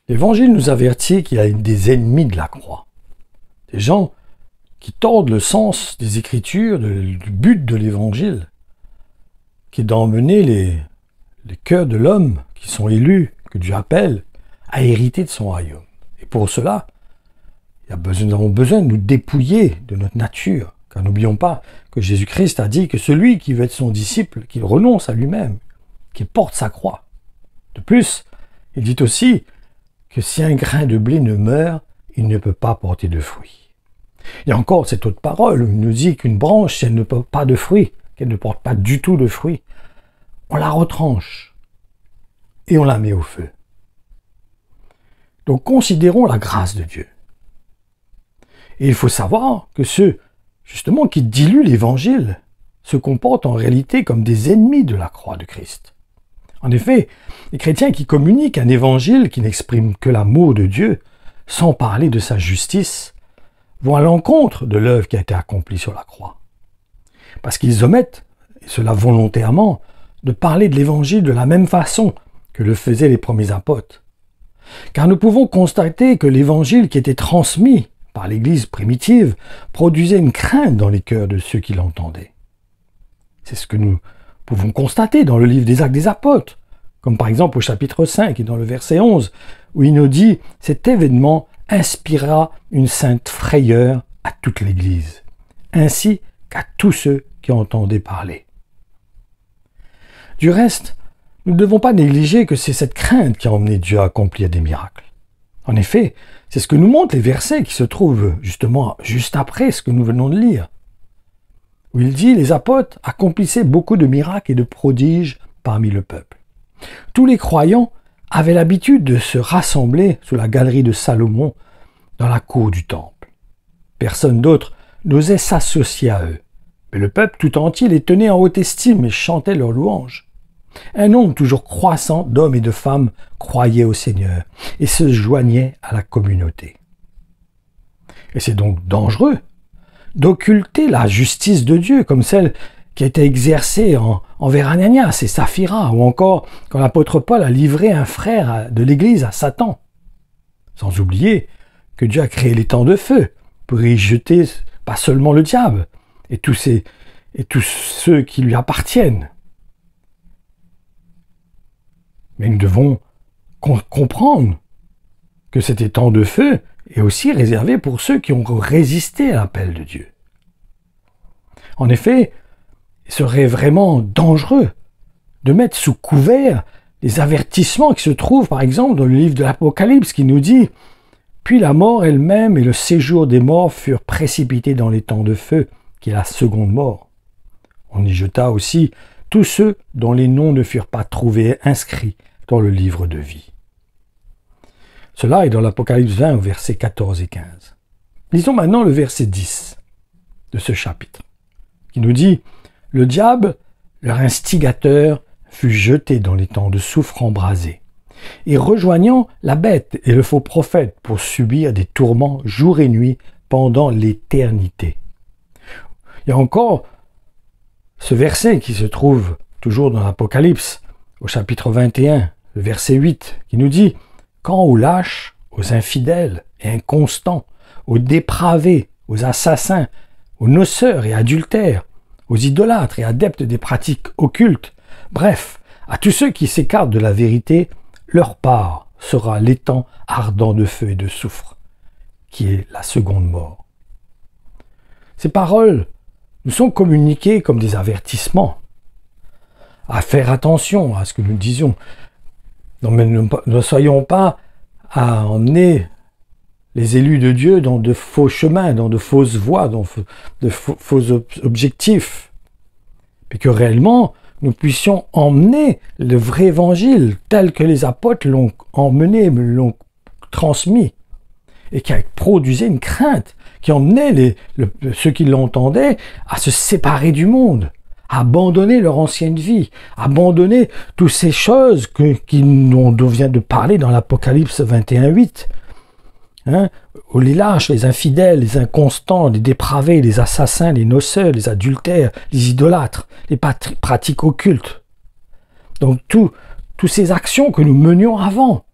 L'Évangile nous avertit qu'il y a des ennemis de la croix. Des gens qui tordent le sens des Écritures, du but de l'Évangile, qui est d'emmener les cœurs de l'homme qui sont élus, que Dieu appelle, à hériter de son royaume. Et pour cela, nous avons besoin de nous dépouiller de notre nature. Car n'oublions pas que Jésus-Christ a dit que celui qui veut être son disciple, qu'il renonce à lui-même, qu'il porte sa croix. De plus, il dit aussi que si un grain de blé ne meurt, il ne peut pas porter de fruits. Il y a encore cette autre parole où il nous dit qu'une branche, si elle ne porte pas de fruits, qu'elle ne porte pas du tout de fruits, on la retranche et on la met au feu. Donc considérons la grâce de Dieu. Et il faut savoir que ceux, justement, qui diluent l'Évangile se comportent en réalité comme des ennemis de la croix de Christ. En effet, les chrétiens qui communiquent un évangile qui n'exprime que l'amour de Dieu, sans parler de sa justice, vont à l'encontre de l'œuvre qui a été accomplie sur la croix. Parce qu'ils omettent, et cela volontairement, de parler de l'évangile de la même façon que le faisaient les premiers apôtres. Car nous pouvons constater que l'évangile qui était transmis par l'Église primitive produisait une crainte dans les cœurs de ceux qui l'entendaient. C'est ce que nous pouvons constater dans le livre des Actes des Apôtres, comme par exemple au chapitre 5 et dans le verset 11, où il nous dit « Cet événement inspira une sainte frayeur à toute l'Église, ainsi qu'à tous ceux qui entendaient parler. » Du reste, nous ne devons pas négliger que c'est cette crainte qui a emmené Dieu à accomplir des miracles. En effet, c'est ce que nous montrent les versets qui se trouvent justement juste après ce que nous venons de lire, où il dit « Les apôtres accomplissaient beaucoup de miracles et de prodiges parmi le peuple. » Tous les croyants avaient l'habitude de se rassembler sous la galerie de Salomon dans la cour du temple. Personne d'autre n'osait s'associer à eux, mais le peuple tout entier les tenait en haute estime et chantait leurs louanges. Un nombre toujours croissant d'hommes et de femmes croyaient au Seigneur et se joignaient à la communauté. Et c'est donc dangereux d'occulter la justice de Dieu comme celle qui a été exercée envers Ananias et Saphira, ou encore quand l'apôtre Paul a livré un frère de l'Église à Satan. Sans oublier que Dieu a créé les temps de feu pour y jeter pas seulement le diable et tous ceux qui lui appartiennent. Mais nous devons comprendre que cet étang de feu est aussi réservé pour ceux qui ont résisté à l'appel de Dieu. En effet, il serait vraiment dangereux de mettre sous couvert les avertissements qui se trouvent par exemple dans le livre de l'Apocalypse qui nous dit « Puis la mort elle-même et le séjour des morts furent précipités dans l'étang de feu, qui est la seconde mort. On y jeta aussi tous ceux dont les noms ne furent pas trouvés inscrits dans le livre de vie. » Cela est dans l'Apocalypse 20 au verset 14 et 15. Lisons maintenant le verset 10 de ce chapitre, qui nous dit « Le diable, leur instigateur, fut jeté dans les temps de soufre embrasé, et rejoignant la bête et le faux prophète pour subir des tourments jour et nuit pendant l'éternité. » Il y a encore ce verset qui se trouve toujours dans l'Apocalypse, au chapitre 21, le verset 8, qui nous dit « Quand aux lâches, aux infidèles et inconstants, aux dépravés, aux assassins, aux noceurs et adultères, aux idolâtres et adeptes des pratiques occultes, bref, à tous ceux qui s'écartent de la vérité, leur part sera l'étang ardent de feu et de soufre, qui est la seconde mort. » Ces paroles nous sont communiquées comme des avertissements à faire attention à ce que nous disons. Non, mais ne soyons pas à emmener les élus de Dieu dans de faux chemins, dans de fausses voies, dans de faux objectifs. Puis que réellement, nous puissions emmener le vrai évangile tel que les apôtres l'ont emmené, l'ont transmis, et qui a produisait une crainte, qui emmenait ceux qui l'entendaient à se séparer du monde, à abandonner leur ancienne vie, à abandonner toutes ces choses dont on vient de parler dans l'Apocalypse 21:8. Où les lâches, les infidèles, les inconstants, les dépravés, les assassins, les noceurs, les adultères, les idolâtres, les pratiques occultes. Donc toutes ces actions que nous menions avant,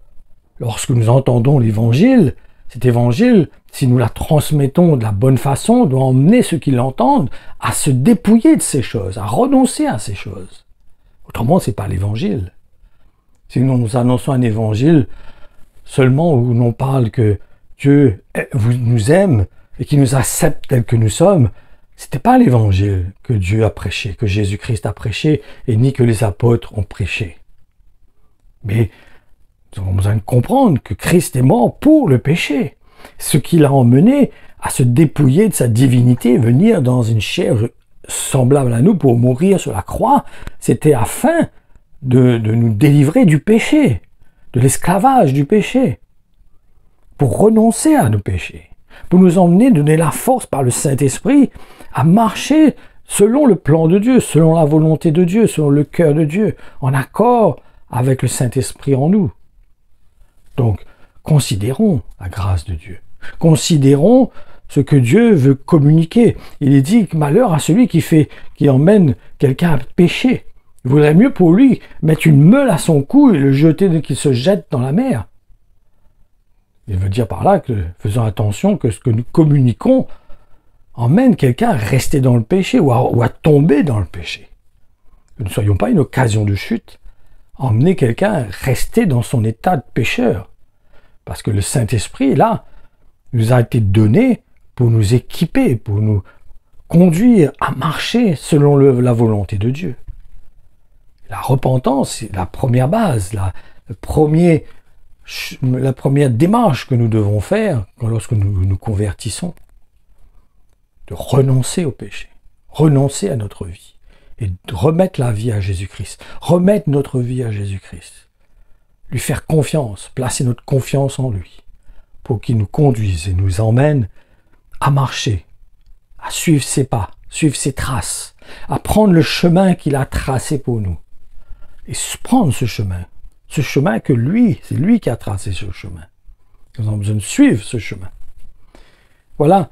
lorsque nous entendons l'évangile, cet évangile, si nous la transmettons de la bonne façon, doit emmener ceux qui l'entendent à se dépouiller de ces choses, à renoncer à ces choses. Autrement, ce n'est pas l'évangile. Si nous annonçons un évangile seulement où l'on parle que Dieu nous aime et qu'il nous accepte tels que nous sommes, ce n'était pas l'évangile que Dieu a prêché, que Jésus-Christ a prêché, et ni que les apôtres ont prêché. Mais nous avons besoin de comprendre que Christ est mort pour le péché, ce qui l'a emmené à se dépouiller de sa divinité, venir dans une chair semblable à nous pour mourir sur la croix, c'était afin de nous délivrer du péché, de l'esclavage du péché, pour renoncer à nos péchés, pour nous emmener, donner la force par le Saint-Esprit à marcher selon le plan de Dieu, selon la volonté de Dieu, selon le cœur de Dieu, en accord avec le Saint-Esprit en nous. Donc, considérons la grâce de Dieu. Considérons ce que Dieu veut communiquer. Il est dit que malheur à celui qui emmène quelqu'un à pécher. Il vaudrait mieux pour lui mettre une meule à son cou et le jeter, qu'il se jette dans la mer. Il veut dire par là que faisons attention que ce que nous communiquons emmène quelqu'un à rester dans le péché ou à tomber dans le péché. Que nous ne soyons pas une occasion de chute, emmener quelqu'un à rester dans son état de pécheur. Parce que le Saint-Esprit, là, nous a été donné pour nous équiper, pour nous conduire à marcher selon la volonté de Dieu. La repentance, c'est la première base, la première démarche que nous devons faire lorsque nous nous convertissons. De renoncer au péché, renoncer à notre vie et de remettre la vie à Jésus-Christ, remettre notre vie à Jésus-Christ, lui faire confiance, placer notre confiance en lui pour qu'il nous conduise et nous emmène à marcher, à suivre ses pas, suivre ses traces, à prendre le chemin qu'il a tracé pour nous et prendre ce chemin que lui, c'est lui qui a tracé ce chemin. Nous avons besoin de suivre ce chemin. Voilà.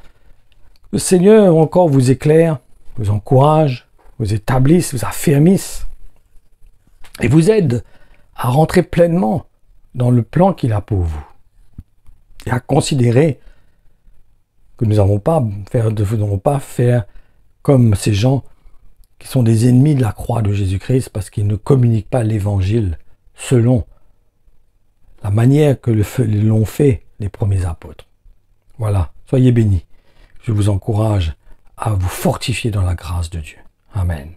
Le Seigneur encore vous éclaire, vous encourage, vous établisse, vous affermisse et vous aide à rentrer pleinement dans le plan qu'il a pour vous et à considérer que nous ne devons pas faire comme ces gens qui sont des ennemis de la croix de Jésus-Christ parce qu'ils ne communiquent pas l'évangile selon la manière que l'ont fait les premiers apôtres. Voilà, soyez bénis. Je vous encourage à vous fortifier dans la grâce de Dieu. Amen.